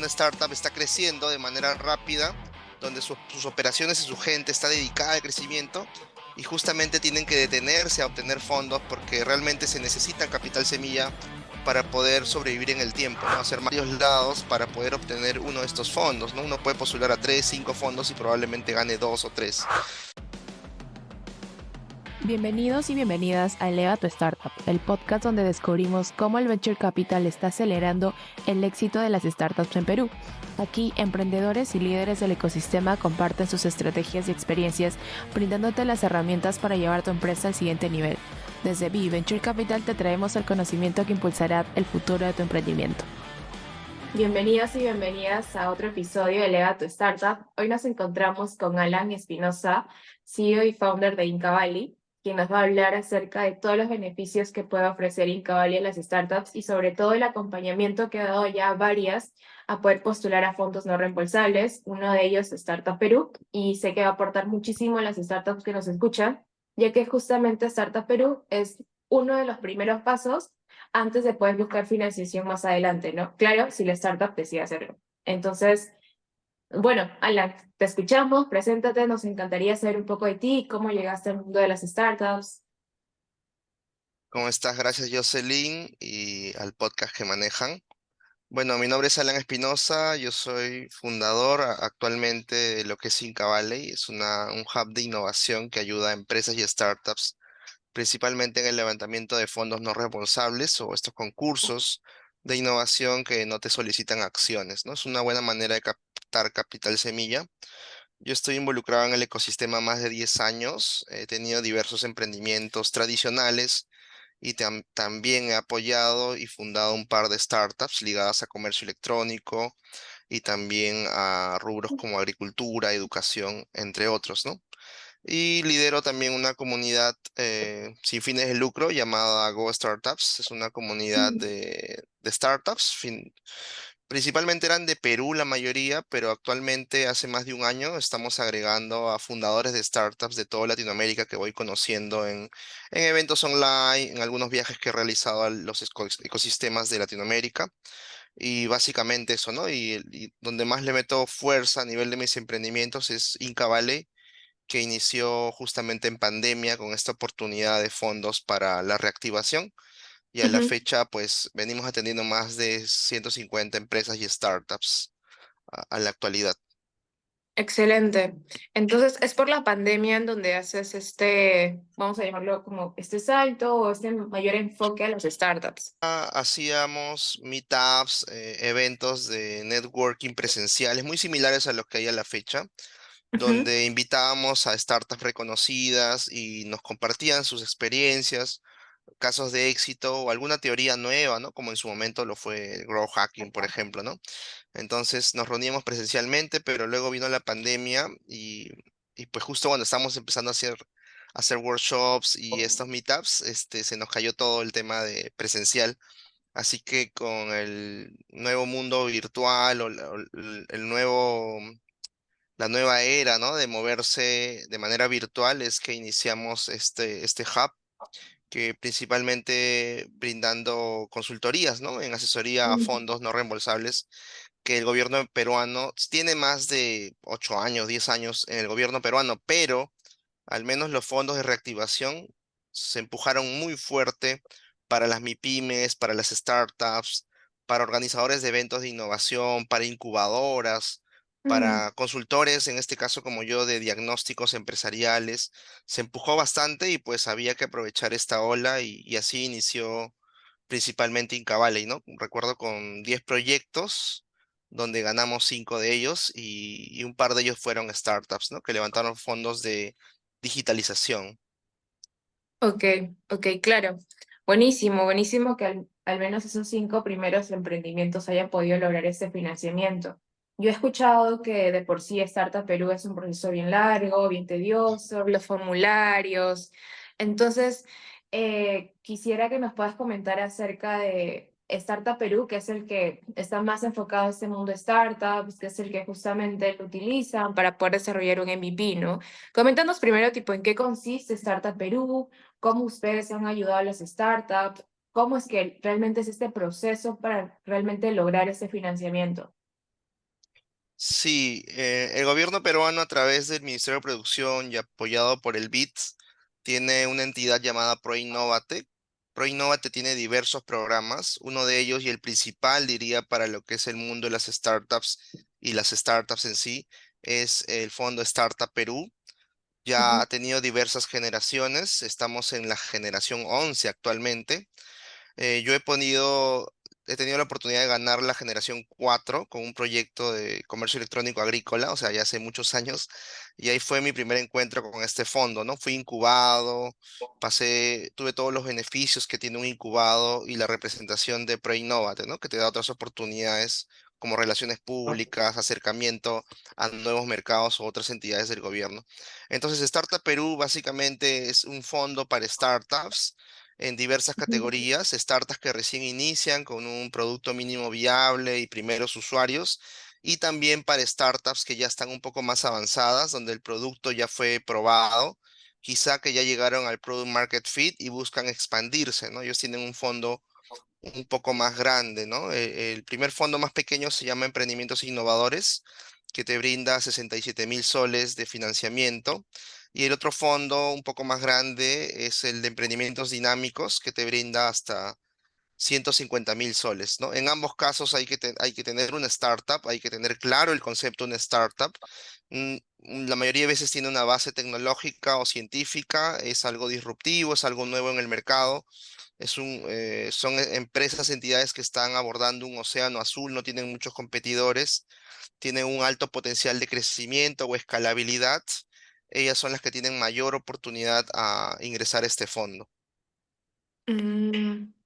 una startup está creciendo de manera rápida, donde sus operaciones y su gente está dedicada al crecimiento y justamente tienen que detenerse a obtener fondos porque realmente se necesita capital semilla para poder sobrevivir en el tiempo, ¿no? Hacer varios lados para poder obtener uno de estos fondos, ¿no? Uno puede postular a tres, cinco fondos y probablemente gane dos o tres. Bienvenidos y bienvenidas a Eleva tu Startup, el podcast donde descubrimos cómo el Venture Capital está acelerando el éxito de las startups en Perú. Aquí, emprendedores y líderes del ecosistema comparten sus estrategias y experiencias, brindándote las herramientas para llevar tu empresa al siguiente nivel. Desde B Venture Capital te traemos el conocimiento que impulsará el futuro de tu emprendimiento. Bienvenidos y bienvenidas a otro episodio de Eleva tu Startup. Hoy nos encontramos con Alan Espinosa, CEO y founder de Incavali, quien nos va a hablar acerca de todos los beneficios que puede ofrecer Incavali a las startups y sobre todo el acompañamiento que ha dado ya a varias a poder postular a fondos no reembolsables. Uno de ellos es Startup Perú, y sé que va a aportar muchísimo a las startups que nos escuchan, ya que justamente Startup Perú es uno de los primeros pasos antes de poder buscar financiación más adelante, ¿no? Claro, si la startup decide hacerlo. Entonces, bueno, Alan, te escuchamos, preséntate, nos encantaría saber un poco de ti, cómo llegaste al mundo de las startups. ¿Cómo estás? Gracias, Jocelyn, y al podcast que manejan. Bueno, mi nombre es Alan Espinosa, yo soy fundador actualmente de lo que es Inca Valley, es un hub de innovación que ayuda a empresas y startups, principalmente en el levantamiento de fondos no responsables o estos concursos de innovación que no te solicitan acciones, ¿no? Es una buena manera de captar capital semilla. Yo estoy involucrado en el ecosistema más de 10 años, he tenido diversos emprendimientos tradicionales y también he apoyado y fundado un par de startups ligadas a comercio electrónico y también a rubros como agricultura, educación, entre otros, ¿no? Y lidero también una comunidad sin fines de lucro llamada Go Startups. Es una comunidad de startups. Principalmente eran de Perú la mayoría, pero actualmente hace más de un año estamos agregando a fundadores de startups de toda Latinoamérica que voy conociendo en eventos online, en algunos viajes que he realizado a los ecosistemas de Latinoamérica. Y básicamente eso, ¿no? Y donde más le meto fuerza a nivel de mis emprendimientos es Inca Valley, que inició justamente en pandemia con esta oportunidad de fondos para la reactivación. Y a la Ujú. fecha, pues venimos atendiendo más de 150 empresas y startups a la actualidad. Excelente. Entonces, ¿es por la pandemia en donde haces este, vamos a llamarlo como este salto o este mayor enfoque a las startups? Hacíamos meetups, eventos de networking presenciales muy similares a los que hay a la fecha, Ujú. donde invitábamos a startups reconocidas y nos compartían sus experiencias, casos de éxito o alguna teoría nueva, ¿no? Como en su momento lo fue Growth Hacking, por ejemplo, ¿no? Entonces nos reuníamos presencialmente, pero luego vino la pandemia y pues justo cuando estábamos empezando a hacer workshops y estos meetups, se nos cayó todo el tema de presencial. Así que con el nuevo mundo virtual la nueva era, ¿no? De moverse de manera virtual es que iniciamos este hub que principalmente brindando consultorías, ¿no? En asesoría a fondos no reembolsables, que el gobierno peruano tiene más de 8 años, 10 años en el gobierno peruano, pero al menos los fondos de reactivación se empujaron muy fuerte para las MIPYMES, para las startups, para organizadores de eventos de innovación, para incubadoras, Mm. para consultores, en este caso como yo, de diagnósticos empresariales. Se empujó bastante y pues había que aprovechar esta ola y así inició principalmente Inca Valley, ¿no? Recuerdo con 10 proyectos donde ganamos 5 de ellos y un par de ellos fueron startups, ¿no? Que levantaron fondos de digitalización. Ok, ok, claro. Buenísimo, buenísimo que al menos esos 5 primeros emprendimientos hayan podido lograr este financiamiento. Yo he escuchado que de por sí Startup Perú es un proceso bien largo, bien tedioso, los formularios. Entonces, quisiera que nos puedas comentar acerca de Startup Perú, que es el que está más enfocado en este mundo de startups, que es el que justamente lo utilizan para poder desarrollar un MVP, ¿no? Coméntanos primero, tipo, en qué consiste Startup Perú, cómo ustedes han ayudado a las startups, cómo es que realmente es este proceso para realmente lograr ese financiamiento. Sí, el gobierno peruano a través del Ministerio de Producción y apoyado por el BITS tiene una entidad llamada ProInnovate. ProInnovate tiene diversos programas, uno de ellos y el principal, diría, para lo que es el mundo de las startups y las startups en sí, es el Fondo Startup Perú. Ya Ujú. ha tenido diversas generaciones, estamos en la generación 11 actualmente. Yo he tenido la oportunidad de ganar la generación 4 con un proyecto de comercio electrónico agrícola, o sea, ya hace muchos años, y ahí fue mi primer encuentro con este fondo, ¿no? Fui incubado, tuve todos los beneficios que tiene un incubado y la representación de ProInnovate, ¿no? Que te da otras oportunidades como relaciones públicas, acercamiento a nuevos mercados o otras entidades del gobierno. Entonces, Startup Perú básicamente es un fondo para startups en diversas categorías, startups que recién inician con un producto mínimo viable y primeros usuarios, y también para startups que ya están un poco más avanzadas, donde el producto ya fue probado, quizá que ya llegaron al product market fit y buscan expandirse, ¿no? Ellos tienen un fondo un poco más grande, ¿no? El primer fondo más pequeño se llama Emprendimientos Innovadores, que te brinda 67.000 soles de financiamiento. Y el otro fondo un poco más grande es el de Emprendimientos Dinámicos, que te brinda hasta 150.000 soles, ¿no? En ambos casos hay que tener una startup, hay que tener claro el concepto de una startup. La mayoría de veces tiene una base tecnológica o científica, es algo disruptivo, es algo nuevo en el mercado, son empresas, entidades que están abordando un océano azul, no tienen muchos competidores, tienen un alto potencial de crecimiento o escalabilidad. Ellas son las que tienen mayor oportunidad a ingresar a este fondo.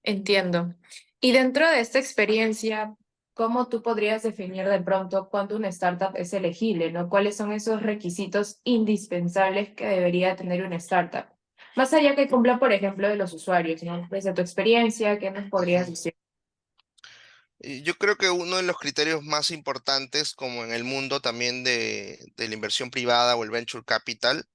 Entiendo. Y dentro de esta experiencia, ¿cómo tú podrías definir de pronto cuándo una startup es elegible, ¿no? ¿Cuáles son esos requisitos indispensables que debería tener una startup? Más allá que cumpla, por ejemplo, de los usuarios, ¿no? Desde tu experiencia, ¿qué nos podrías Ujú. decir? Y yo creo que uno de los criterios más importantes, como en el mundo también de la inversión privada o el venture capital,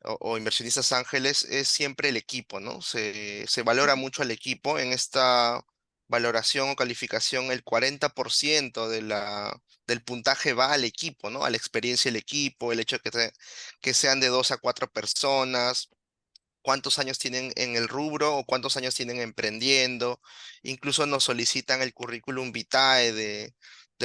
o inversionistas ángeles, es siempre el equipo, ¿no? Se valora mucho al equipo. En esta valoración o calificación, el 40% del puntaje va al equipo, ¿no? A la experiencia del equipo, el hecho de que sean de 2 a 4 personas, cuántos años tienen en el rubro o cuántos años tienen emprendiendo. Incluso nos solicitan el currículum vitae de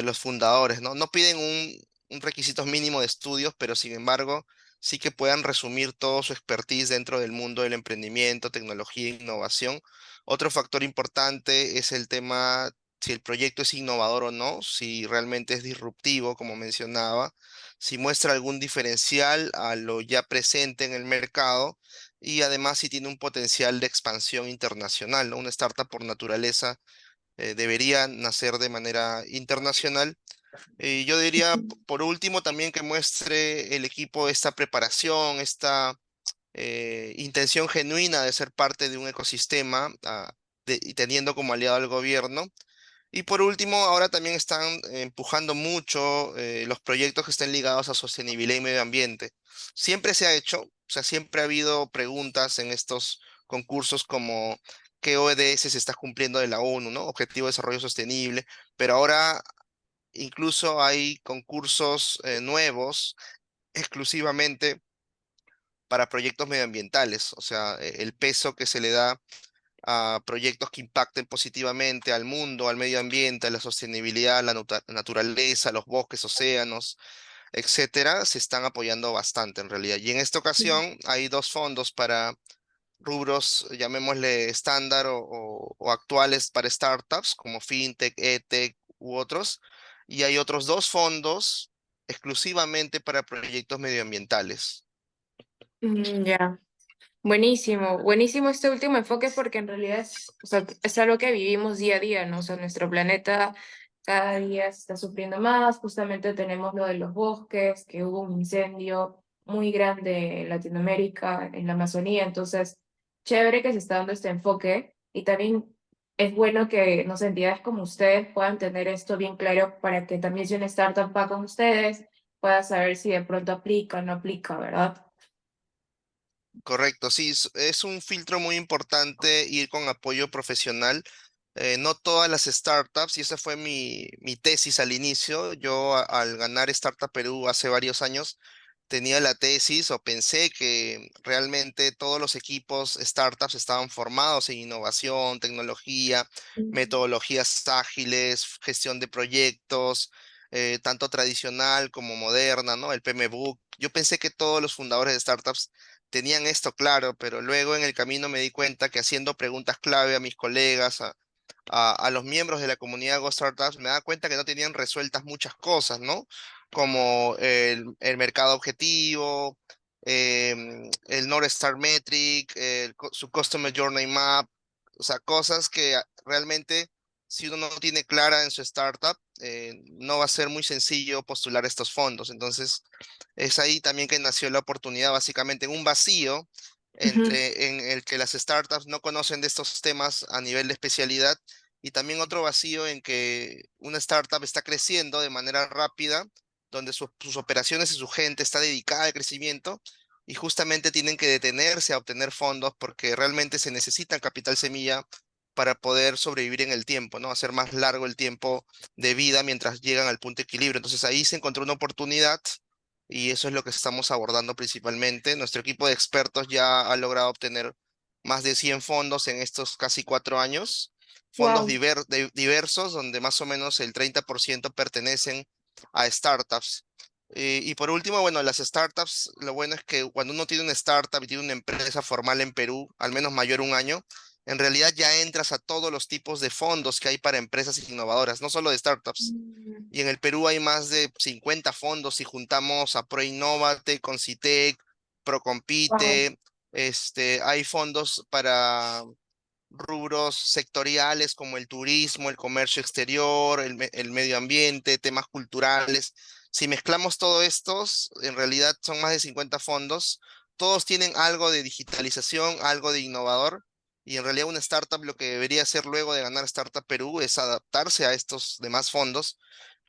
los fundadores, ¿no? No piden un requisito mínimo de estudios, pero sin embargo sí que puedan resumir todo su expertise dentro del mundo del emprendimiento, tecnología e innovación. Otro factor importante es el tema si el proyecto es innovador o no, si realmente es disruptivo, como mencionaba, si muestra algún diferencial a lo ya presente en el mercado y además si tiene un potencial de expansión internacional, ¿no? Una startup por naturaleza debería nacer de manera internacional. Y yo diría, por último, también que muestre el equipo esta preparación, esta intención genuina de ser parte de un ecosistema y teniendo como aliado al gobierno. Y por último, ahora también están empujando mucho los proyectos que estén ligados a sostenibilidad y medio ambiente. Siempre se ha hecho, o sea, siempre ha habido preguntas en estos concursos como qué ODS se está cumpliendo de la ONU, ¿no? Objetivo de Desarrollo Sostenible, pero ahora incluso hay concursos nuevos exclusivamente para proyectos medioambientales, o sea, el peso que se le da a proyectos que impacten positivamente al mundo, al medio ambiente, a la sostenibilidad, a la naturaleza, los bosques, océanos, etcétera, se están apoyando bastante en realidad. Y en esta ocasión hay dos fondos para rubros, llamémosle estándar o actuales para startups, como FinTech, EdTech u otros, y hay otros dos fondos exclusivamente para proyectos medioambientales. Ya. Buenísimo, buenísimo este último enfoque porque en realidad es, o sea, es algo que vivimos día a día, ¿no? O sea, nuestro planeta cada día se está sufriendo más, justamente tenemos lo de los bosques, que hubo un incendio muy grande en Latinoamérica, en la Amazonía, entonces, chévere que se está dando este enfoque y también es bueno que, no sé, entidades como ustedes puedan tener esto bien claro para que también si una startup va con ustedes, pueda saber si de pronto aplica o no aplica, ¿verdad? Correcto, sí, es un filtro muy importante ir con apoyo profesional No todas las startups, y esa fue mi tesis al inicio. Yo al ganar Startup Perú hace varios años, tenía la tesis o pensé que realmente todos los equipos startups estaban formados en innovación, tecnología, metodologías ágiles, gestión de proyectos, tanto tradicional como moderna, ¿no? El PMBOK. Yo pensé que todos los fundadores de startups tenían esto claro, pero luego en el camino me di cuenta que haciendo preguntas clave a mis colegas, a los miembros de la comunidad Go Startups, me daba cuenta que no tenían resueltas muchas cosas, ¿no? Como el mercado objetivo, el North Star Metric, su Customer Journey Map, o sea, cosas que realmente si uno no tiene clara en su startup, no va a ser muy sencillo postular estos fondos. Entonces, es ahí también que nació la oportunidad, básicamente en un vacío Ujú, en el que las startups no conocen de estos temas a nivel de especialidad y también otro vacío en que una startup está creciendo de manera rápida, donde sus operaciones y su gente está dedicada al crecimiento y justamente tienen que detenerse a obtener fondos porque realmente se necesitan capital semilla para poder sobrevivir en el tiempo, ¿no? Hacer más largo el tiempo de vida mientras llegan al punto de equilibrio. Entonces ahí se encontró una oportunidad y eso es lo que estamos abordando principalmente. Nuestro equipo de expertos ya ha logrado obtener más de 100 fondos en estos casi 4 años, fondos wow. diversos, donde más o menos el 30% pertenecen a startups. Y por último, bueno, las startups, lo bueno es que cuando uno tiene una startup y tiene una empresa formal en Perú, al menos mayor un año, en realidad ya entras a todos los tipos de fondos que hay para empresas innovadoras, no solo de startups. Mm, Y en el Perú hay más de 50 fondos si juntamos a ProInnovate, Concitec, wow. Procompite, hay fondos para rubros sectoriales como el turismo, el comercio exterior, el medio ambiente, temas culturales. Si mezclamos todos estos, en realidad son más de 50 fondos. Todos tienen algo de digitalización, algo de innovador. Y en realidad una startup lo que debería hacer luego de ganar Startup Perú es adaptarse a estos demás fondos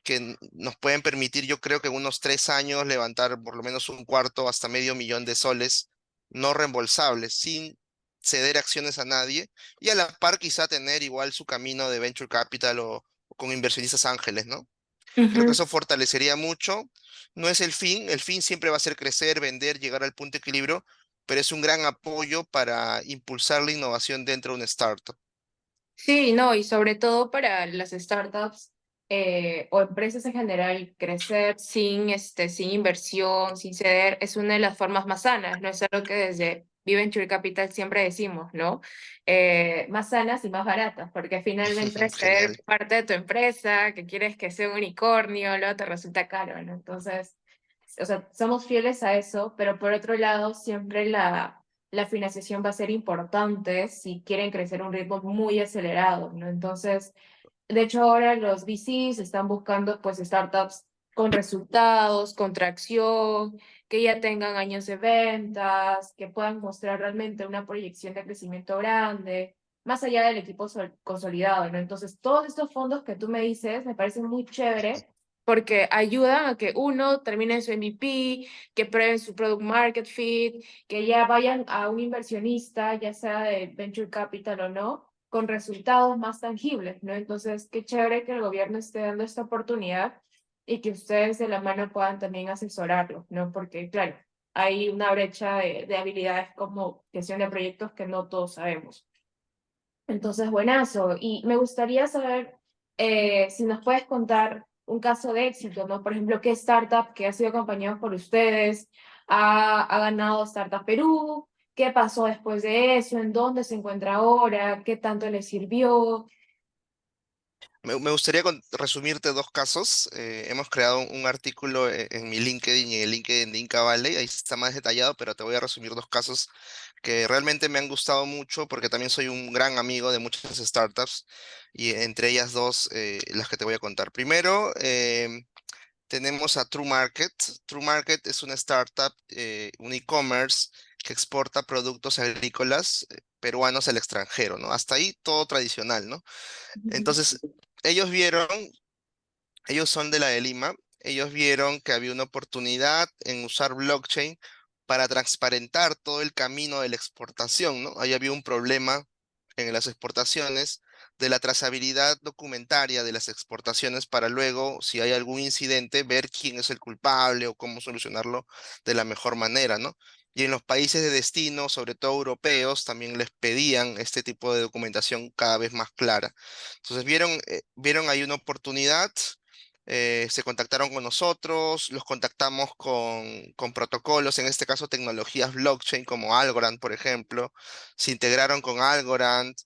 que nos pueden permitir, yo creo que en unos 3 años levantar por lo menos un cuarto hasta medio millón de soles no reembolsables, sin ceder acciones a nadie, y a la par quizá tener igual su camino de venture capital o con inversionistas ángeles, ¿no? Creo que Ujú. eso fortalecería mucho. No es el fin siempre va a ser crecer, vender, llegar al punto de equilibrio, pero es un gran apoyo para impulsar la innovación dentro de una startup. Sí, no, y sobre todo para las startups o empresas en general, crecer sin inversión, sin ceder, es una de las formas más sanas, ¿no? Es algo que desde Venture Capital siempre decimos, ¿no? Más sanas y más baratas, porque finalmente Genial. ser parte de tu empresa, que quieres que sea un unicornio, luego te resulta caro, ¿no? Entonces, o sea, somos fieles a eso, pero por otro lado, siempre la financiación va a ser importante si quieren crecer a un ritmo muy acelerado, ¿no? Entonces, de hecho, ahora los VCs están buscando pues startups con resultados, con tracción, que ya tengan años de ventas, que puedan mostrar realmente una proyección de crecimiento grande, más allá del equipo consolidado, ¿no? Entonces, todos estos fondos que tú me dices me parecen muy chévere porque ayudan a que uno termine su MVP, que prueben su product market fit, que ya vayan a un inversionista, ya sea de venture capital o no, con resultados más tangibles, ¿no? Entonces, qué chévere que el gobierno esté dando esta oportunidad y que ustedes de la mano puedan también asesorarlo, ¿no? Porque, claro, hay una brecha de habilidades como gestión de proyectos que no todos sabemos. Entonces, buenazo. Y me gustaría saber si nos puedes contar un caso de éxito, ¿no? Por ejemplo, ¿qué startup que ha sido acompañado por ustedes ha ganado Startup Perú? ¿Qué pasó después de eso? ¿En dónde se encuentra ahora? ¿Qué tanto le sirvió? Me gustaría resumirte dos casos. Hemos creado un artículo en mi LinkedIn y en el LinkedIn de Inca Valley. Ahí está más detallado, pero te voy a resumir dos casos que realmente me han gustado mucho porque también soy un gran amigo de muchas startups y entre ellas dos las que te voy a contar. Primero, tenemos a True Market. True Market es una startup, un e-commerce que exporta productos agrícolas peruanos al extranjero, ¿no? Hasta ahí todo tradicional, ¿no? Entonces, ellos vieron, ellos son de la de Lima, ellos vieron que había una oportunidad en usar blockchain para transparentar todo el camino de la exportación, ¿no? Ahí había un problema en las exportaciones de la trazabilidad documentaria de las exportaciones para luego, si hay algún incidente, ver quién es el culpable o cómo solucionarlo de la mejor manera, ¿no? Y en los países de destino, sobre todo europeos, también les pedían este tipo de documentación cada vez más clara. Entonces vieron ahí una oportunidad, se contactaron con nosotros, los contactamos con protocolos, en este caso tecnologías blockchain como Algorand, por ejemplo, se integraron con Algorand,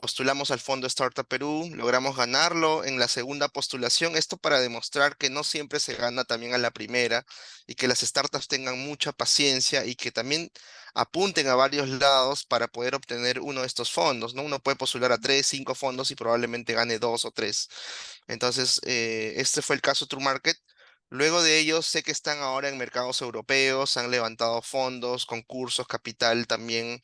postulamos al Fondo Startup Perú, logramos ganarlo en la segunda postulación, esto para demostrar que no siempre se gana también a la primera y que las startups tengan mucha paciencia y que también apunten a varios lados para poder obtener uno de estos fondos, ¿no? Uno puede postular a tres, cinco fondos y probablemente gane dos o tres. Entonces, este fue el caso True Market. Luego de ellos, sé que están ahora en mercados europeos, han levantado fondos, concursos, capital, también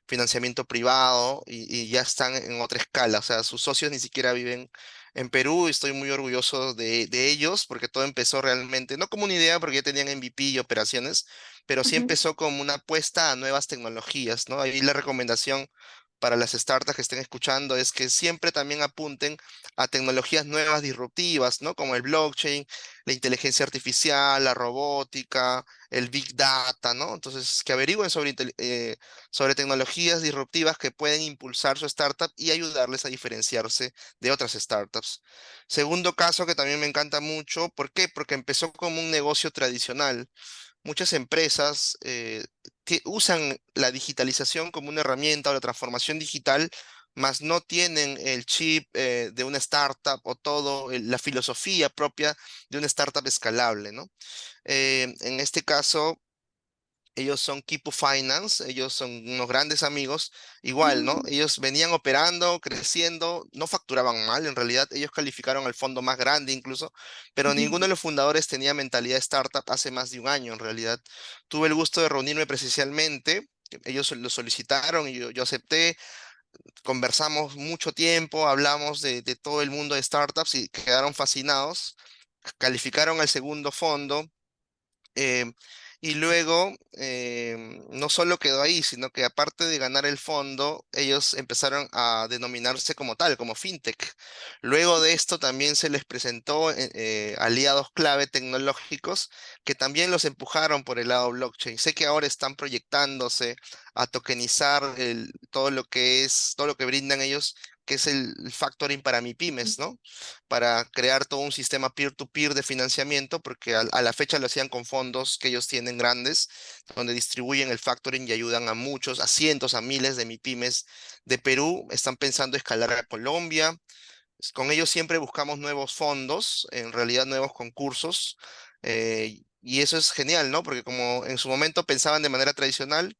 financiamiento privado y ya están en otra escala. O sea, sus socios ni siquiera viven en Perú y estoy muy orgulloso de ellos porque todo empezó realmente, no como una idea porque ya tenían MVP y operaciones, pero sí Ujú, empezó como una apuesta a nuevas tecnologías, ¿no? Ahí la recomendación para las startups que estén escuchando es que siempre también apunten a tecnologías nuevas disruptivas, ¿no? Como el blockchain, la inteligencia artificial, la robótica, el big data, ¿no? Entonces, que averigüen sobre tecnologías disruptivas que pueden impulsar su startup y ayudarles a diferenciarse de otras startups. Segundo caso que también me encanta mucho, ¿por qué? Porque empezó como un negocio tradicional. Muchas empresas usan la digitalización como una herramienta o la transformación digital, mas no tienen el chip de una startup o todo, la filosofía propia de una startup escalable, ¿no? En este caso, ellos son Kipu Finance, ellos son unos grandes amigos, igual, ¿no? ujú, Ellos venían operando, creciendo, no facturaban mal, en realidad ellos calificaron al fondo más grande incluso, pero ninguno de ujú, los fundadores tenía mentalidad startup hace más de un año, en realidad. Tuve el gusto de reunirme presencialmente, ellos lo solicitaron y yo acepté, conversamos mucho tiempo, hablamos de todo el mundo de startups y quedaron fascinados, calificaron al segundo fondo. Em, y luego, no solo quedó ahí, sino que aparte de ganar el fondo, ellos empezaron a denominarse como tal, como fintech. Luego de esto también se les presentó aliados clave tecnológicos que también los empujaron por el lado blockchain. Sé que ahora están proyectándose a tokenizar todo lo que brindan ellos, que es el factoring para MIPYMES, ¿no? Para crear todo un sistema peer-to-peer de financiamiento, porque a la fecha lo hacían con fondos que ellos tienen grandes, donde distribuyen el factoring y ayudan a muchos, a cientos, a miles de MIPYMEs de Perú. Están pensando escalar a Colombia. Con ellos siempre buscamos nuevos fondos, en realidad nuevos concursos, y eso es genial, ¿no? Porque como en su momento pensaban de manera tradicional,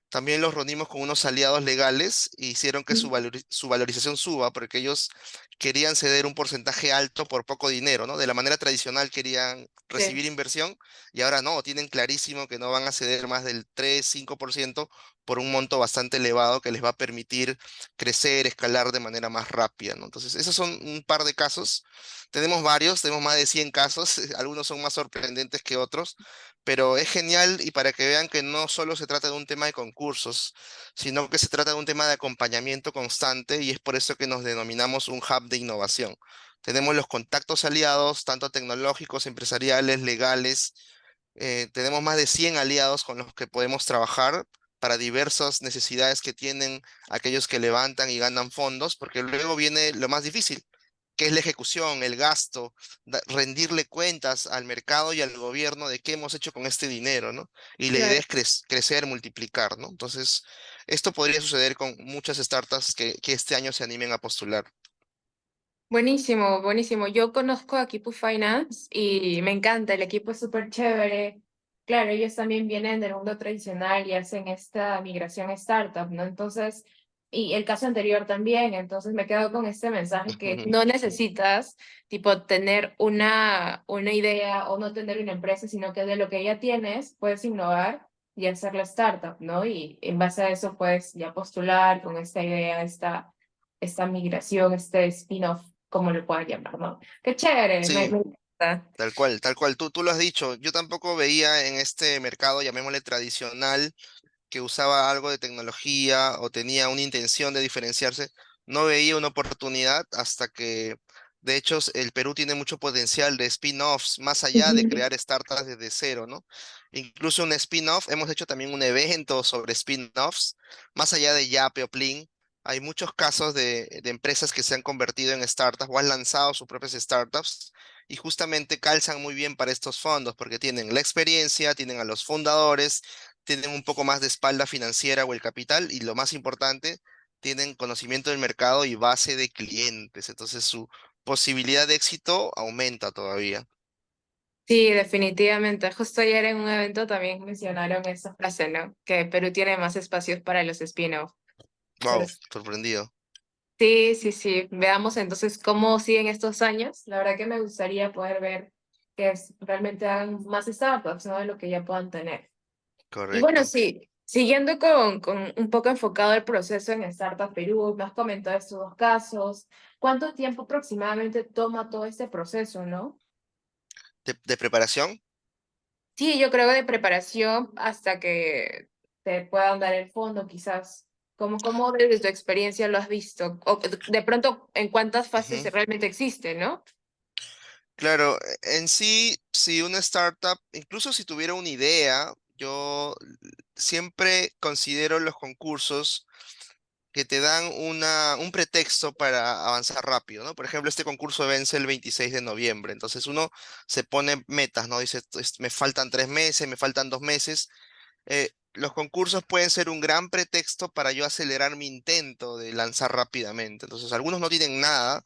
también los reunimos con unos aliados legales e hicieron que ujú. su valorización suba, porque ellos querían ceder un porcentaje alto por poco dinero, ¿no? De la manera tradicional querían Sí, recibir inversión y ahora no, tienen clarísimo que no van a ceder más del 3-5% por un monto bastante elevado que les va a permitir crecer, escalar de manera más rápida, ¿no? Entonces, esos son un par de casos. Tenemos varios, tenemos más de 100 casos, algunos son más sorprendentes que otros, pero es genial y para que vean que no solo se trata de un tema de concursos, sino que se trata de un tema de acompañamiento constante y es por eso que nos denominamos un hub de innovación. Tenemos los contactos aliados, tanto tecnológicos, empresariales, legales. Tenemos más de 100 aliados con los que podemos trabajar para diversas necesidades que tienen aquellos que levantan y ganan fondos, porque luego viene lo más difícil, que es la ejecución, el gasto, rendirle cuentas al mercado y al gobierno de qué hemos hecho con este dinero, ¿no? Y la idea claro. es crecer, multiplicar, ¿no? Entonces, esto podría suceder con muchas startups que este año se animen a postular. Buenísimo, buenísimo. Yo conozco a Kipu Finance y me encanta, el equipo es súper chévere. Claro, ellos también vienen del mundo tradicional y hacen esta migración a startup, ¿no? Entonces, y el caso anterior también, entonces me quedo con este mensaje que no necesitas, tipo, tener una idea o no tener una empresa, sino que de lo que ya tienes puedes innovar y hacer la startup, ¿no? Y en base a eso puedes ya postular con esta idea, esta migración, este spin-off como le puedan llamar, ¿no? Qué chévere, Sí, me gusta. tal cual, tal cual. Tú lo has dicho. Yo tampoco veía en este mercado, llamémosle tradicional, que usaba algo de tecnología o tenía una intención de diferenciarse, no veía una oportunidad hasta que, de hecho, el Perú tiene mucho potencial de spin-offs, más allá de Ujú. crear startups desde cero, ¿no? Incluso un spin-off, hemos hecho también un evento sobre spin-offs, más allá de Yape o Plin. Hay muchos casos de empresas que se han convertido en startups o han lanzado sus propias startups y justamente calzan muy bien para estos fondos porque tienen la experiencia, tienen a los fundadores, tienen un poco más de espalda financiera o el capital y lo más importante, tienen conocimiento del mercado y base de clientes. Entonces su posibilidad de éxito aumenta todavía. Sí, definitivamente. Justo ayer en un evento también mencionaron esa frase, ¿no? Que Perú tiene más espacios para los spin-off. Wow, sorprendido. Sí, sí, sí. Veamos entonces cómo siguen estos años. La verdad que me gustaría poder ver realmente hagan más startups, ¿no? De lo que ya puedan tener. Y bueno, Correcto. sí, siguiendo con un poco enfocado el proceso en Startup Perú, me has comentado estos dos casos. ¿Cuánto tiempo aproximadamente toma todo este proceso, no? De preparación. Sí, yo creo de preparación hasta que te puedan dar el fondo, quizás. ¿Cómo desde tu experiencia lo has visto? O de pronto, ¿en cuántas fases Ujú. realmente existe, no? Claro, en sí, si una startup, incluso si tuviera una idea, yo siempre considero los concursos que te dan un pretexto para avanzar rápido, ¿no? Por ejemplo, este concurso vence el 26 de noviembre, entonces uno se pone metas, ¿no? Dice, Me faltan 3 meses, me faltan 2 meses". Los concursos pueden ser un gran pretexto para yo acelerar mi intento de lanzar rápidamente. Entonces, algunos no tienen nada,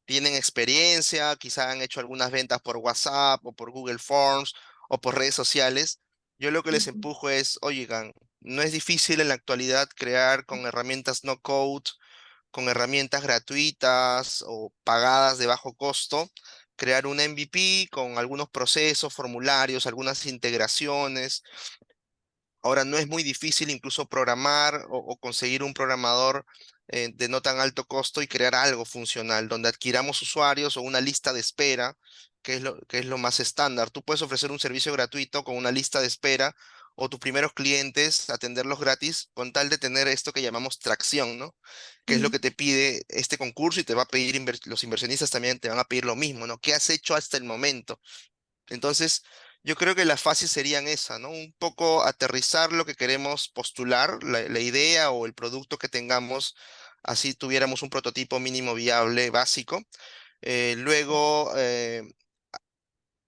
tienen experiencia, quizá han hecho algunas ventas por WhatsApp o por Google Forms o por redes sociales. Yo lo que les Ujú, empujo es, oigan, no es difícil en la actualidad crear con herramientas no code, con herramientas gratuitas o pagadas de bajo costo, crear un MVP con algunos procesos, formularios, algunas integraciones. Ahora no es muy difícil incluso programar o conseguir un programador de no tan alto costo y crear algo funcional, donde adquiramos usuarios o una lista de espera, que es lo más estándar. Tú puedes ofrecer un servicio gratuito con una lista de espera o tus primeros clientes atenderlos gratis con tal de tener esto que llamamos tracción, ¿no? Que es lo ujú, que te pide este concurso y te va a pedir, los inversionistas también te van a pedir lo mismo, ¿no? ¿Qué has hecho hasta el momento? Entonces, yo creo que las fases serían esa, ¿no? Un poco aterrizar lo que queremos postular, la idea o el producto que tengamos, así tuviéramos un prototipo mínimo viable básico. Luego,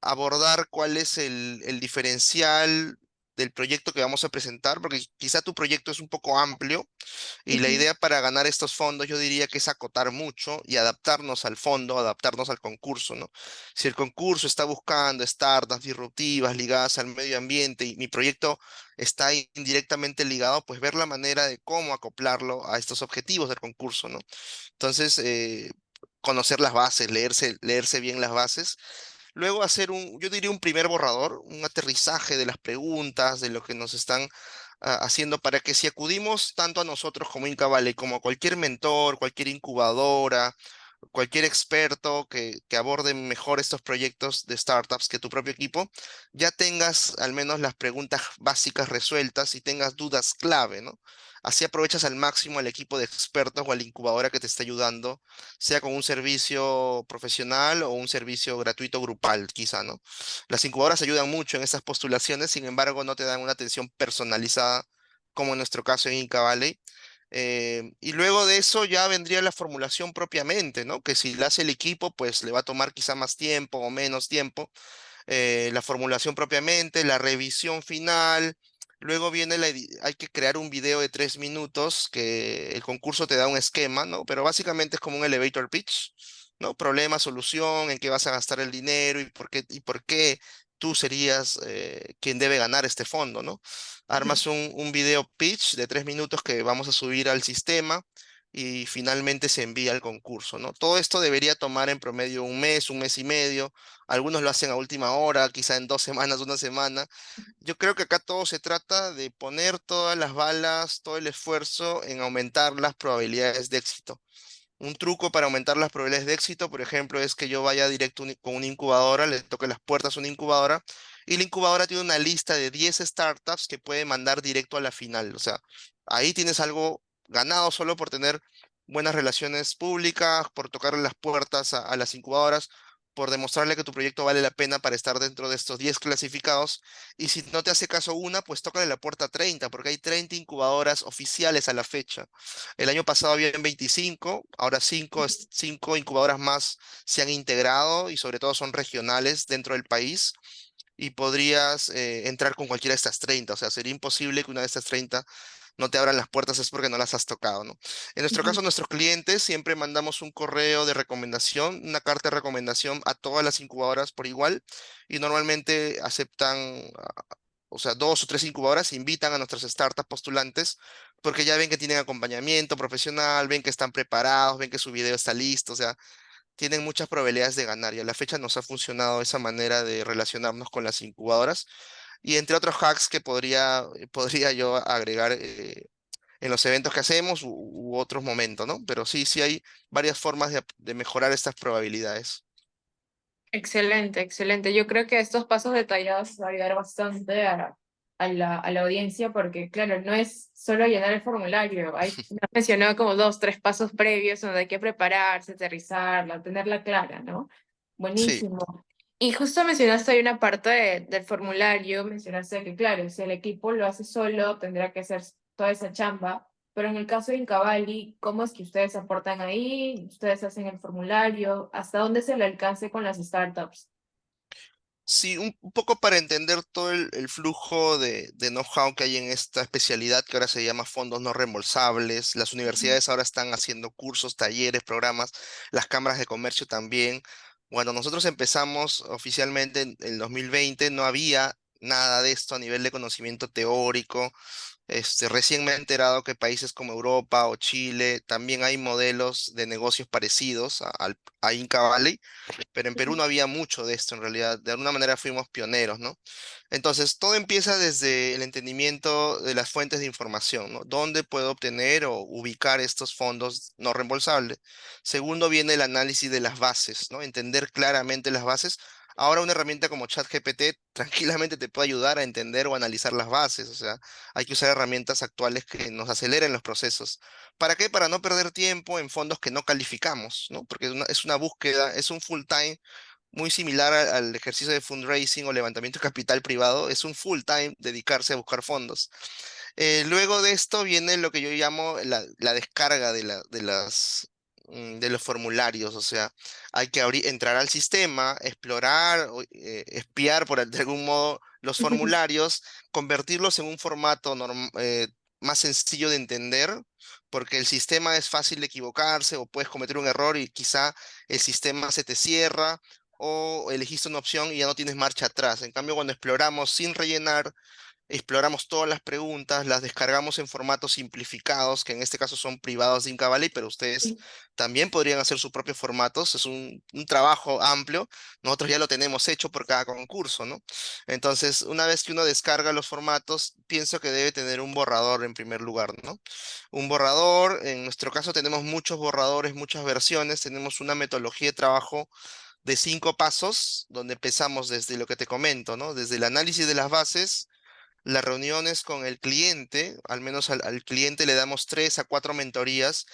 abordar cuál es el diferencial del proyecto que vamos a presentar, porque quizá tu proyecto es un poco amplio y la ujú, idea para ganar estos fondos, yo diría que es acotar mucho y adaptarnos al fondo, adaptarnos al concurso, ¿no? Si el concurso está buscando startups disruptivas ligadas al medio ambiente y mi proyecto está indirectamente ligado, pues ver la manera de cómo acoplarlo a estos objetivos del concurso, ¿no? Entonces, conocer las bases, leerse bien las bases. Luego hacer yo diría un primer borrador, un aterrizaje de las preguntas, de lo que nos están haciendo para que si acudimos tanto a nosotros como Inca Valley, como a cualquier mentor, cualquier incubadora, cualquier experto que aborde mejor estos proyectos de startups que tu propio equipo, ya tengas al menos las preguntas básicas resueltas y tengas dudas clave, ¿no? Así aprovechas al máximo al equipo de expertos o a la incubadora que te está ayudando, sea con un servicio profesional o un servicio gratuito grupal, quizá, ¿no? Las incubadoras ayudan mucho en estas postulaciones, sin embargo, no te dan una atención personalizada, como en nuestro caso en Inca Valley. Y luego de eso ya vendría la formulación propiamente, ¿no? Que si la hace el equipo, pues le va a tomar quizá más tiempo o menos tiempo. La formulación propiamente, la revisión final. Luego viene hay que crear un video de 3 minutos que el concurso te da un esquema, ¿no? Pero básicamente es como un elevator pitch, ¿no? Problema, solución, en qué vas a gastar el dinero y por qué tú serías quien debe ganar este fondo, ¿no? Armas un video pitch de 3 minutos que vamos a subir al sistema y finalmente se envía al concurso, ¿no? Todo esto debería tomar en promedio un mes y medio. Algunos lo hacen a última hora, quizá en 2 semanas, una semana. Yo creo que acá todo se trata de poner todas las balas, todo el esfuerzo en aumentar las probabilidades de éxito. Un truco para aumentar las probabilidades de éxito, por ejemplo, es que yo vaya directo con una incubadora, le toque las puertas a una incubadora y la incubadora tiene una lista de 10 startups que puede mandar directo a la final. O sea, ahí tienes algo ganado solo por tener buenas relaciones públicas, por tocarle las puertas a las incubadoras, por demostrarle que tu proyecto vale la pena para estar dentro de estos 10 clasificados. Y si no te hace caso una, pues tócale la puerta a 30, porque hay 30 incubadoras oficiales a la fecha. El año pasado había 25, ahora 5 incubadoras más se han integrado y sobre todo son regionales dentro del país. Y podrías entrar con cualquiera de estas 30. O sea, sería imposible que una de estas 30 no te abran las puertas, es porque no las has tocado, ¿no? En nuestro Ujú. caso, nuestros clientes siempre mandamos un correo de recomendación, una carta de recomendación a todas las incubadoras por igual, y normalmente aceptan, o sea, 2 o 3 incubadoras invitan a nuestras startups postulantes porque ya ven que tienen acompañamiento profesional, ven que están preparados, ven que su video está listo, o sea, tienen muchas probabilidades de ganar y a la fecha nos ha funcionado esa manera de relacionarnos con las incubadoras y entre otros hacks que podría yo agregar en los eventos que hacemos u otros momentos, ¿no? Pero sí, sí hay varias formas de mejorar estas probabilidades. Excelente, excelente. Yo creo que estos pasos detallados va a ayudar bastante a la audiencia porque, claro, no es solo llenar el formulario. Me has mencionado como dos, tres pasos previos donde hay que prepararse, aterrizarla, tenerla clara, ¿no? Sí. Buenísimo. Y justo mencionaste ahí una parte del formulario, mencionaste que, claro, si el equipo lo hace solo, tendrá que hacer toda esa chamba. Pero en el caso de Incavali, ¿cómo es que ustedes aportan ahí? ¿Ustedes hacen el formulario? ¿Hasta dónde es el alcance con las startups? Sí, un poco para entender todo el flujo de know-how que hay en esta especialidad que ahora se llama fondos no reembolsables. Las Ujú, universidades ahora están haciendo cursos, talleres, programas, las cámaras de comercio también. Bueno, nosotros empezamos oficialmente en el 2020, no había nada de esto a nivel de conocimiento teórico. Recién me he enterado que países como Europa o Chile también hay modelos de negocios parecidos a Inca Valley, pero en Perú ujú, no había mucho de esto en realidad. De alguna manera fuimos pioneros, ¿no? Entonces, todo empieza desde el entendimiento de las fuentes de información, ¿no? ¿Dónde puedo obtener o ubicar estos fondos no reembolsables? Segundo, viene el análisis de las bases, ¿no? Entender claramente las bases. Ahora una herramienta como ChatGPT tranquilamente te puede ayudar a entender o analizar las bases. O sea, hay que usar herramientas actuales que nos aceleren los procesos. ¿Para qué? Para no perder tiempo en fondos que no calificamos, ¿no? Porque es una búsqueda, es un full time muy similar al ejercicio de fundraising o levantamiento de capital privado, es un full time dedicarse a buscar fondos. Luego de esto viene lo que yo llamo la descarga de los formularios, o sea, hay que entrar al sistema, explorar, espiar de algún modo los ujú, formularios, convertirlos en un formato más sencillo de entender, porque el sistema es fácil de equivocarse o puedes cometer un error y quizá el sistema se te cierra o elegiste una opción y ya no tienes marcha atrás. En cambio, cuando exploramos sin rellenar, exploramos todas las preguntas, las descargamos en formatos simplificados, que en este caso son privados de Inca Valley, pero ustedes también podrían hacer sus propios formatos. Es un trabajo amplio. Nosotros ya lo tenemos hecho por cada concurso, ¿no? Entonces, una vez que uno descarga los formatos, pienso que debe tener un borrador en primer lugar, ¿no? Un borrador, en nuestro caso tenemos muchos borradores, muchas versiones, tenemos una metodología de trabajo de 5 pasos, donde empezamos desde lo que te comento, ¿no? Desde el análisis de las bases, las reuniones con el cliente, al menos al cliente le damos 3 a 4 mentorías.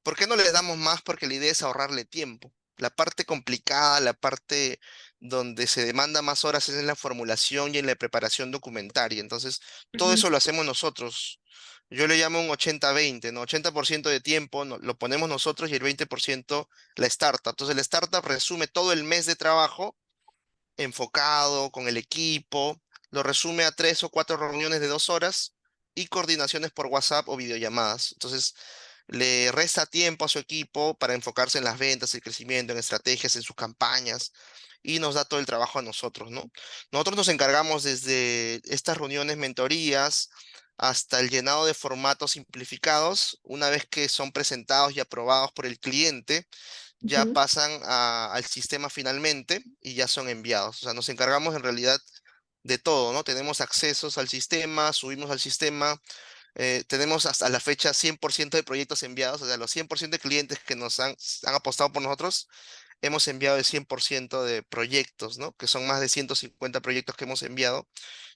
¿Por qué no le damos más? Porque la idea es ahorrarle tiempo. La parte complicada, la parte donde se demanda más horas es en la formulación y en la preparación documentaria. Entonces, todo ujú, eso lo hacemos nosotros. Yo le llamo un 80-20, ¿no? 80% de tiempo lo ponemos nosotros y el 20% la startup. Entonces, la startup resume todo el mes de trabajo enfocado con el equipo, lo resume a 3 o 4 reuniones de 2 horas y coordinaciones por WhatsApp o videollamadas. Entonces, le resta tiempo a su equipo para enfocarse en las ventas, el crecimiento, en estrategias, en sus campañas y nos da todo el trabajo a nosotros, ¿no? Nosotros nos encargamos desde estas reuniones, mentorías, hasta el llenado de formatos simplificados. Una vez que son presentados y aprobados por el cliente, ya ujú. pasan al sistema finalmente y ya son enviados. O sea, nos encargamos en realidad de todo, ¿no? Tenemos accesos al sistema, subimos al sistema, tenemos hasta la fecha 100% de proyectos enviados, o sea, los 100% de clientes que han apostado por nosotros hemos enviado el 100% de proyectos, ¿no? Que son más de 150 proyectos que hemos enviado.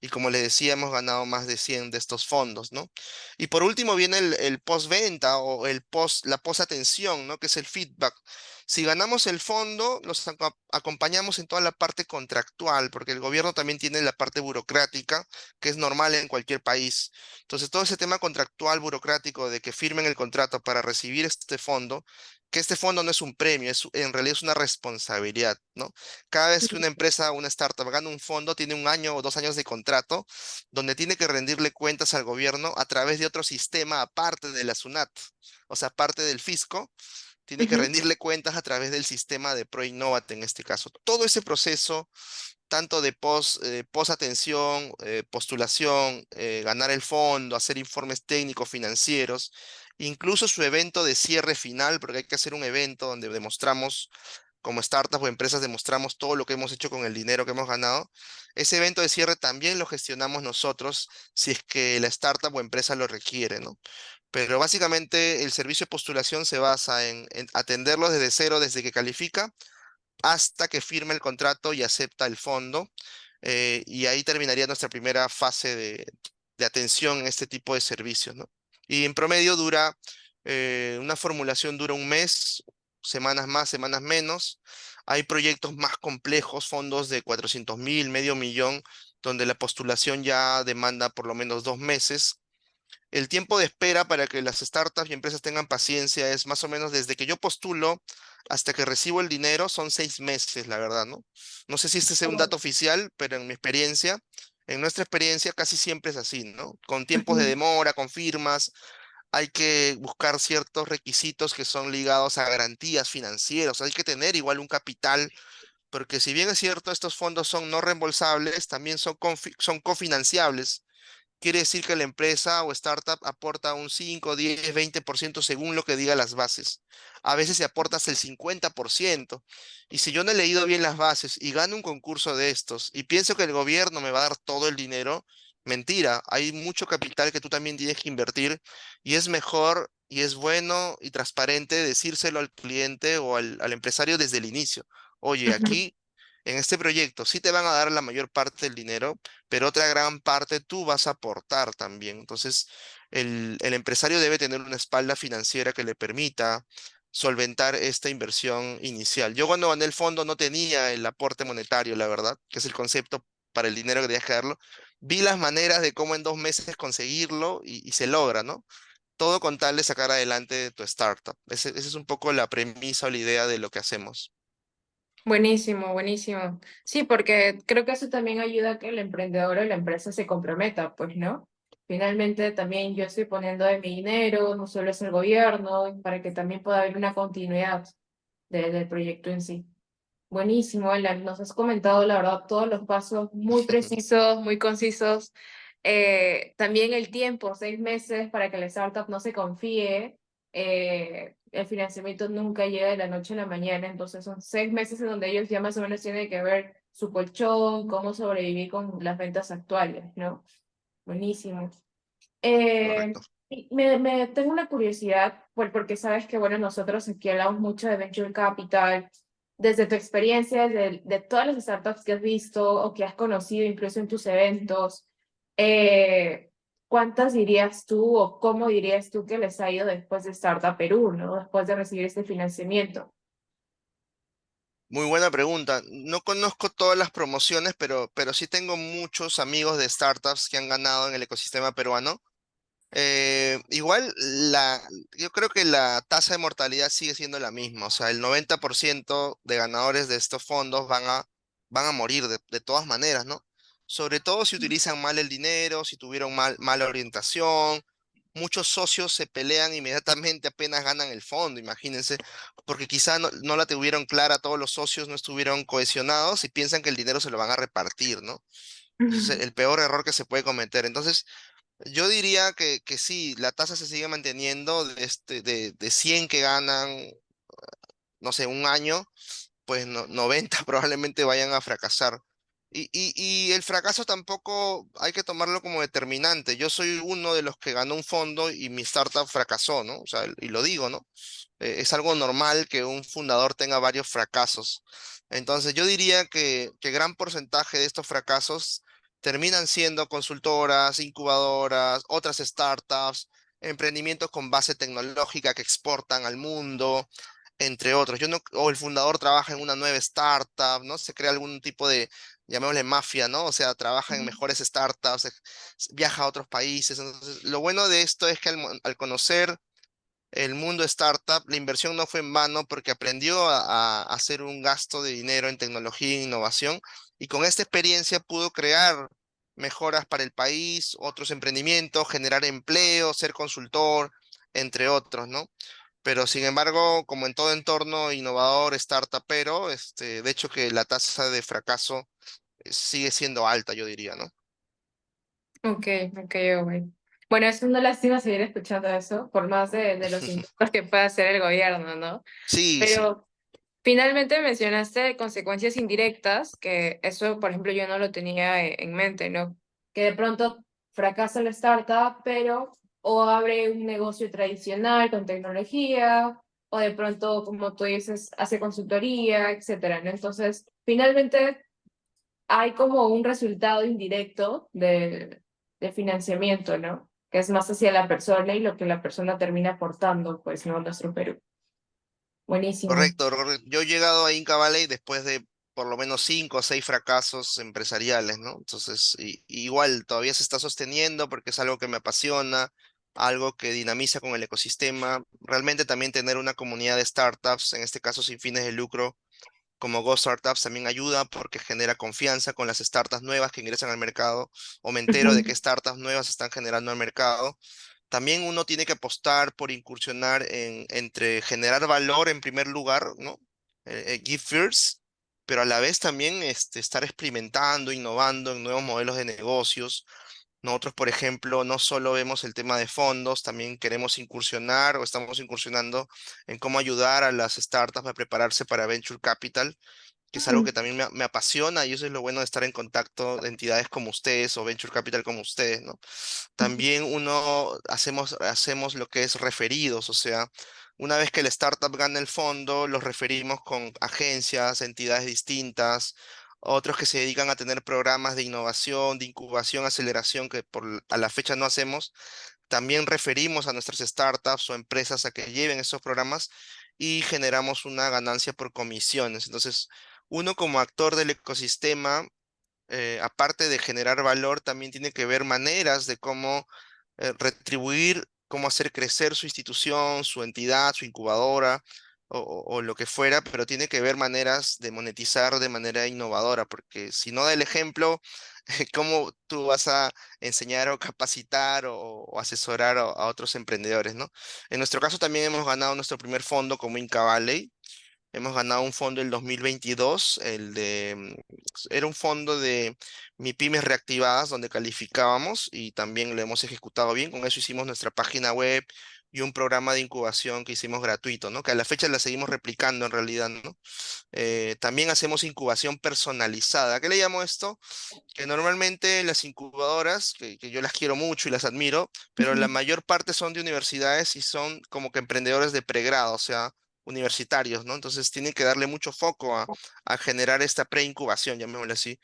Y como les decía, hemos ganado más de 100 de estos fondos, ¿no? Y por último viene el postventa o la post-atención, ¿no? Que es el feedback. Si ganamos el fondo, los acompañamos en toda la parte contractual, porque el gobierno también tiene la parte burocrática, que es normal en cualquier país. Entonces, todo ese tema contractual burocrático de que firmen el contrato para recibir este fondo, que este fondo no es un premio, en realidad es una responsabilidad, ¿no? Cada vez que una empresa, una startup gana un fondo, tiene 1 año o 2 años de contrato, donde tiene que rendirle cuentas al gobierno a través de otro sistema aparte de la SUNAT, o sea, aparte del fisco, tiene que Ujú, rendirle cuentas a través del sistema de ProInnovat en este caso. Todo ese proceso tanto de post-atención, postulación, ganar el fondo, hacer informes técnicos financieros, incluso su evento de cierre final, porque hay que hacer un evento donde demostramos, como startups o empresas, demostramos todo lo que hemos hecho con el dinero que hemos ganado. Ese evento de cierre también lo gestionamos nosotros si es que la startup o empresa lo requiere, ¿no? Pero básicamente el servicio de postulación se basa en atenderlo desde cero, desde que califica hasta que firme el contrato y acepta el fondo. Y ahí terminaría nuestra primera fase de atención en este tipo de servicios, ¿no? Y en promedio una formulación dura 1 mes, semanas más, semanas menos. Hay proyectos más complejos, fondos de 400.000, medio millón, donde la postulación ya demanda por lo menos 2 meses. El tiempo de espera para que las startups y empresas tengan paciencia es más o menos desde que yo postulo hasta que recibo el dinero, son 6 meses, la verdad, ¿no? No sé si este sea un dato oficial, pero en mi experiencia, en nuestra experiencia, casi siempre es así, ¿no? Con tiempos de ujú, demora, con firmas, hay que buscar ciertos requisitos que son ligados a garantías financieras, hay que tener igual un capital, porque si bien es cierto, estos fondos son no reembolsables, también son cofinanciables. Quiere decir que la empresa o startup aporta un 5, 10, 20% según lo que diga las bases. A veces se aporta hasta el 50%. Y si yo no he leído bien las bases y gano un concurso de estos y pienso que el gobierno me va a dar todo el dinero, mentira. Hay mucho capital que tú también tienes que invertir y es mejor y es bueno y transparente decírselo al cliente o al empresario desde el inicio. Oye, ujú. aquí en este proyecto sí te van a dar la mayor parte del dinero, pero otra gran parte tú vas a aportar también. Entonces, el empresario debe tener una espalda financiera que le permita solventar esta inversión inicial. Yo cuando gané el fondo no tenía el aporte monetario, la verdad, que es el concepto para el dinero que tenías que darlo. Vi las maneras de cómo en 2 meses conseguirlo y se logra, ¿no? Todo con tal de sacar adelante tu startup. Esa es un poco la premisa o la idea de lo que hacemos. Buenísimo, buenísimo. Sí, porque creo que eso también ayuda a que el emprendedor o la empresa se comprometa, pues, ¿no? Finalmente también yo estoy poniendo de mi dinero, no solo es el gobierno, para que también pueda haber una continuidad del proyecto en sí. Buenísimo, Alan. Nos has comentado, la verdad, todos los pasos muy precisos, muy concisos. También el tiempo, 6 meses para que la startup no se confíe. El financiamiento nunca llega de la noche a la mañana, entonces son 6 meses en donde ellos ya más o menos tienen que ver su colchón, cómo sobrevivir con las ventas actuales, ¿no? Buenísimo. Eh, Correcto. y tengo una curiosidad, pues porque sabes que, bueno, nosotros aquí hablamos mucho de Venture Capital, desde tu experiencia, de todas las startups que has visto o que has conocido, incluso en tus eventos, eh, ¿cuántas dirías tú o cómo dirías tú que les ha ido después de Startup Perú, ¿no? Después de recibir este financiamiento. Muy buena pregunta. No conozco todas las promociones, pero sí tengo muchos amigos de startups que han ganado en el ecosistema peruano. Igual, yo creo que la tasa de mortalidad sigue siendo la misma. O sea, el 90% de ganadores de estos fondos van a morir de todas maneras, ¿no? Sobre todo si utilizan mal el dinero, si tuvieron mala orientación. Muchos socios se pelean inmediatamente apenas ganan el fondo, imagínense, porque quizá no la tuvieron clara, todos los socios no estuvieron cohesionados y piensan que el dinero se lo van a repartir, ¿no? Ese es el peor error que se puede cometer. Entonces, yo diría que sí, la tasa se sigue manteniendo de 100 que ganan, no sé, 1 año, pues 90 probablemente vayan a fracasar. Y el fracaso tampoco hay que tomarlo como determinante. Yo soy uno de los que ganó un fondo y mi startup fracasó, ¿no? O sea, y lo digo, ¿no? Es algo normal que un fundador tenga varios fracasos. Entonces, yo diría que gran porcentaje de estos fracasos terminan siendo consultoras, incubadoras, otras startups, emprendimientos con base tecnológica que exportan al mundo, entre otros. Yo no, o el fundador trabaja en una nueva startup, ¿no? Se crea algún tipo de, llamémosle mafia, ¿no? O sea, trabaja en mejores startups, viaja a otros países. Entonces, lo bueno de esto es que al conocer el mundo startup, la inversión no fue en vano porque aprendió a hacer un gasto de dinero en tecnología e innovación y con esta experiencia pudo crear mejoras para el país, otros emprendimientos, generar empleo, ser consultor, entre otros, ¿no? Pero sin embargo, como en todo entorno innovador, startupero, de hecho que la tasa de fracaso sigue siendo alta, yo diría, ¿no? Ok, ok, ok. Bueno, es una lástima seguir escuchando eso, por más de los intentos que pueda hacer el gobierno, ¿no? Sí, sí. Pero finalmente mencionaste consecuencias indirectas, que eso, por ejemplo, yo no lo tenía en mente, ¿no? Que de pronto fracasa la startup, pero o abre un negocio tradicional con tecnología, o de pronto, como tú dices, hace consultoría, etcétera, ¿no? Entonces, finalmente hay como un resultado indirecto de financiamiento, ¿no? Que es más hacia la persona y lo que la persona termina aportando, pues, ¿no? A nuestro Perú. Buenísimo. Correcto, correcto. Yo he llegado a Inca Valley después de por lo menos 5 o 6 fracasos empresariales, ¿no? Entonces, igual todavía se está sosteniendo porque es algo que me apasiona, algo que dinamiza con el ecosistema. Realmente también tener una comunidad de startups, en este caso sin fines de lucro, como Go Startups, también ayuda porque genera confianza con las startups nuevas que ingresan al mercado o me entero de qué startups nuevas están generando al mercado. También uno tiene que apostar por incursionar entre generar valor en primer lugar, ¿no? Give first, pero a la vez también estar experimentando, innovando en nuevos modelos de negocios. Nosotros, por ejemplo, no solo vemos el tema de fondos, también queremos incursionar o estamos incursionando en cómo ayudar a las startups a prepararse para Venture Capital, que es algo que también me apasiona y eso es lo bueno de estar en contacto de entidades como ustedes o Venture Capital como ustedes, ¿no? También hacemos lo que es referidos, o sea, una vez que el startup gana el fondo, los referimos con agencias, entidades distintas, otros que se dedican a tener programas de innovación, de incubación, aceleración, que a la fecha no hacemos. También referimos a nuestras startups o empresas a que lleven esos programas y generamos una ganancia por comisiones. Entonces, uno como actor del ecosistema aparte de generar valor, también tiene que ver maneras de cómo retribuir, cómo hacer crecer su institución, su entidad, su incubadora o lo que fuera, pero tiene que ver maneras de monetizar de manera innovadora, porque si no da el ejemplo, ¿cómo tú vas a enseñar o capacitar o asesorar a otros emprendedores, ¿no? En nuestro caso también hemos ganado nuestro primer fondo como Inca Valley. Hemos ganado un fondo el 2022, era un fondo de MIPYMES reactivadas donde calificábamos y también lo hemos ejecutado bien. Con eso hicimos nuestra página web y un programa de incubación que hicimos gratuito, ¿no? Que a la fecha la seguimos replicando en realidad, ¿no? También hacemos incubación personalizada. ¿A qué le llamo esto? Que normalmente las incubadoras, que yo las quiero mucho y las admiro, pero la mayor parte son de universidades y son como que emprendedores de pregrado, o sea, universitarios, ¿no? Entonces tienen que darle mucho foco a generar esta preincubación, llamémosle así.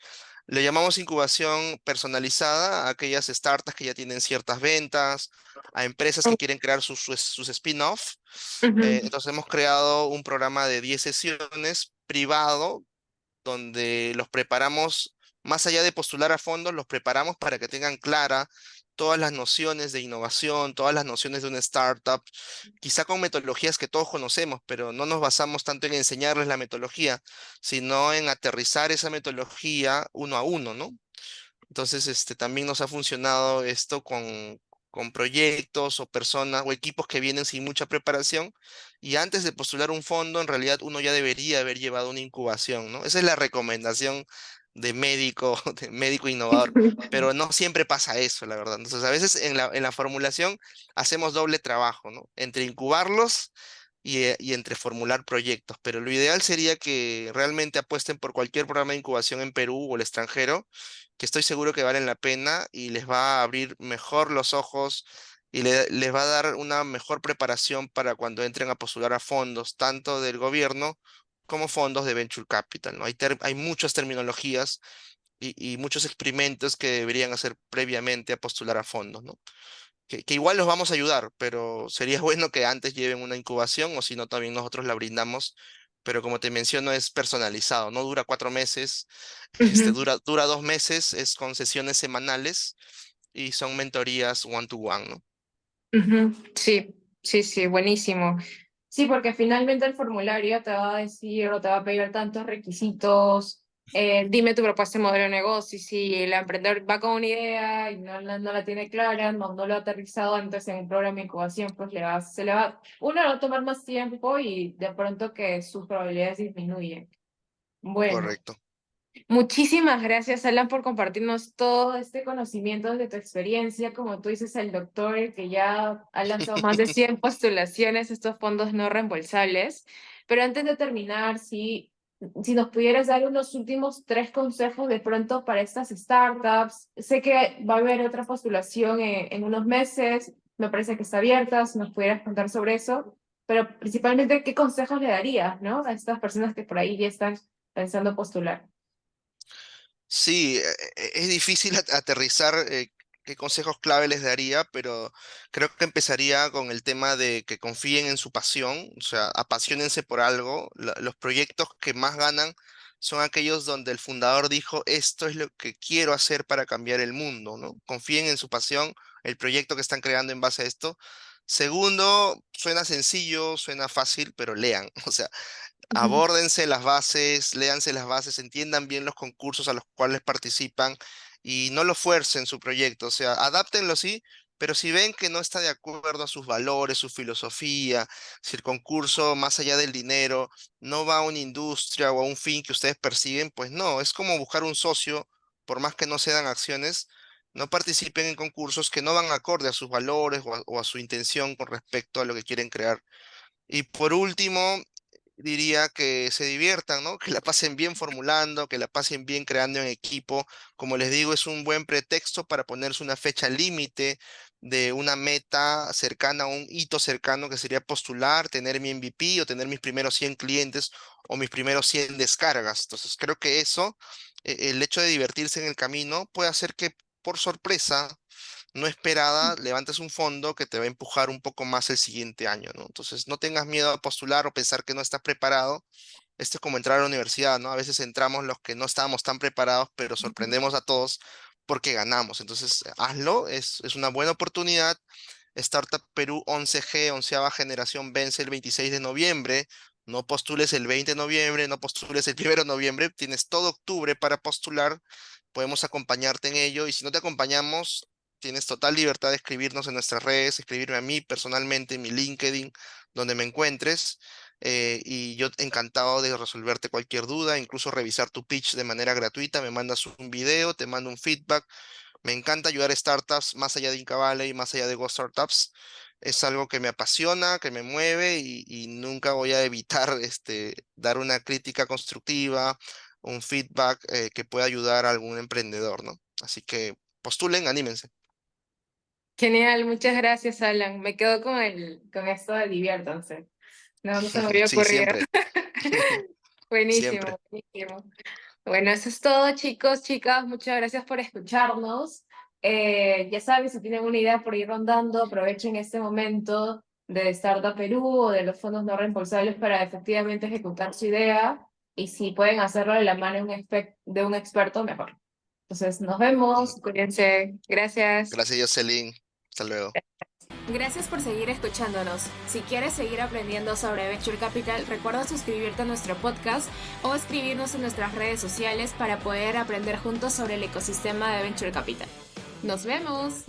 Le llamamos incubación personalizada a aquellas startups que ya tienen ciertas ventas, a empresas que quieren crear sus spin-off. Entonces hemos creado un programa de 10 sesiones privado donde los preparamos, más allá de postular a fondos, los preparamos para que tengan clara todas las nociones de innovación, todas las nociones de una startup, quizá con metodologías que todos conocemos, pero no nos basamos tanto en enseñarles la metodología, sino en aterrizar esa metodología uno a uno, ¿no? Entonces, también nos ha funcionado esto con proyectos o personas o equipos que vienen sin mucha preparación y antes de postular un fondo, en realidad uno ya debería haber llevado una incubación, ¿no? Esa es la recomendación de médico, de médico innovador, pero no siempre pasa eso, la verdad. Entonces, a veces en la formulación hacemos doble trabajo, ¿no? Entre incubarlos y entre formular proyectos. Pero lo ideal sería que realmente apuesten por cualquier programa de incubación en Perú o el extranjero, que estoy seguro que valen la pena y les va a abrir mejor los ojos y les va a dar una mejor preparación para cuando entren a postular a fondos, tanto del gobierno como fondos de Venture Capital, ¿no? Hay muchas terminologías y muchos experimentos que deberían hacer previamente a postular a fondos, ¿no? Que igual los vamos a ayudar, pero sería bueno que antes lleven una incubación o si no, también nosotros la brindamos. Pero como te menciono, es personalizado, no dura 4 meses, Ujú, dura 2 meses, es con sesiones semanales y son mentorías one to one, ¿no? ujú. Sí, sí, sí, buenísimo. Sí, porque finalmente el formulario te va a decir o te va a pedir tantos requisitos. Dime tu propuesta de modelo de negocio. Y si el emprendedor va con una idea y no la tiene clara, no lo ha aterrizado antes en un programa de incubación, pues uno, le va a tomar más tiempo y de pronto que sus probabilidades disminuyen. Bueno. Correcto. Muchísimas gracias, Alan, por compartirnos todo este conocimiento de tu experiencia. Como tú dices, el doctor el que ya ha lanzado más de 100 postulaciones a estos fondos no reembolsables. Pero antes de terminar, si nos pudieras dar unos últimos 3 consejos de pronto para estas startups. Sé que va a haber otra postulación en unos meses, me parece que está abierta, si nos pudieras contar sobre eso. Pero principalmente, ¿qué consejos le darías, ¿no? A estas personas que por ahí ya están pensando postular? Sí, es difícil aterrizar qué consejos clave les daría, pero creo que empezaría con el tema de que confíen en su pasión, o sea, apasionense por algo. Los proyectos que más ganan son aquellos donde el fundador dijo, esto es lo que quiero hacer para cambiar el mundo, ¿no? Confíen en su pasión, el proyecto que están creando en base a esto. Segundo, suena sencillo, suena fácil, pero lean, o sea, Ujú. abórdense las bases, léanse las bases, entiendan bien los concursos a los cuales participan y no lo fuercen su proyecto, o sea, adáptenlo sí, pero si ven que no está de acuerdo a sus valores, su filosofía, si el concurso más allá del dinero no va a una industria o a un fin que ustedes persiguen, pues no, es como buscar un socio, por más que no se dan acciones. No participen en concursos que no van acorde a sus valores o a su intención con respecto a lo que quieren crear. Y por último, diría que se diviertan, ¿no? Que la pasen bien formulando, que la pasen bien creando en equipo. Como les digo, es un buen pretexto para ponerse una fecha límite de una meta cercana a un hito cercano que sería postular, tener mi MVP o tener mis primeros 100 clientes o mis primeros 100 descargas. Entonces, creo que eso, el hecho de divertirse en el camino, puede hacer que por sorpresa no esperada, levantes un fondo que te va a empujar un poco más el siguiente año, ¿no? Entonces, no tengas miedo a postular o pensar que no estás preparado. Esto es como entrar a la universidad, ¿no? A veces entramos los que no estábamos tan preparados, pero sorprendemos a todos porque ganamos. Entonces, hazlo, es una buena oportunidad. Startup Perú 11G, onceava generación, vence el 26 de noviembre. No postules el 20 de noviembre, no postules el 1 de noviembre. Tienes todo octubre para postular. Podemos acompañarte en ello. Y si no te acompañamos, tienes total libertad de escribirnos en nuestras redes, escribirme a mí personalmente en mi LinkedIn, donde me encuentres. Y yo encantado de resolverte cualquier duda, incluso revisar tu pitch de manera gratuita. Me mandas un video, te mando un feedback. Me encanta ayudar a startups más allá de Inca Valley, más allá de Go Startups. Es algo que me apasiona, que me mueve y nunca voy a evitar dar una crítica constructiva, un feedback que pueda ayudar a algún emprendedor, ¿no? Así que postulen, anímense. Genial, muchas gracias, Alan. Me quedo con esto de diviértanse. No se me había Sí, ocurrido. siempre, siempre. Buenísimo, buenísimo. Bueno, eso es todo, chicos, chicas. Muchas gracias por escucharnos. Ya saben, si tienen una idea por ir rondando, aprovechen este momento de Startup Perú o de los fondos no reembolsables para efectivamente ejecutar su idea. Y si pueden hacerlo de la mano de un experto, mejor. Entonces, nos Mm. vemos. Cuídense. Gracias. Gracias, Jocelyn. Hasta luego. Gracias por seguir escuchándonos. Si quieres seguir aprendiendo sobre Venture Capital, recuerda suscribirte a nuestro podcast o escribirnos en nuestras redes sociales para poder aprender juntos sobre el ecosistema de Venture Capital. ¡Nos vemos!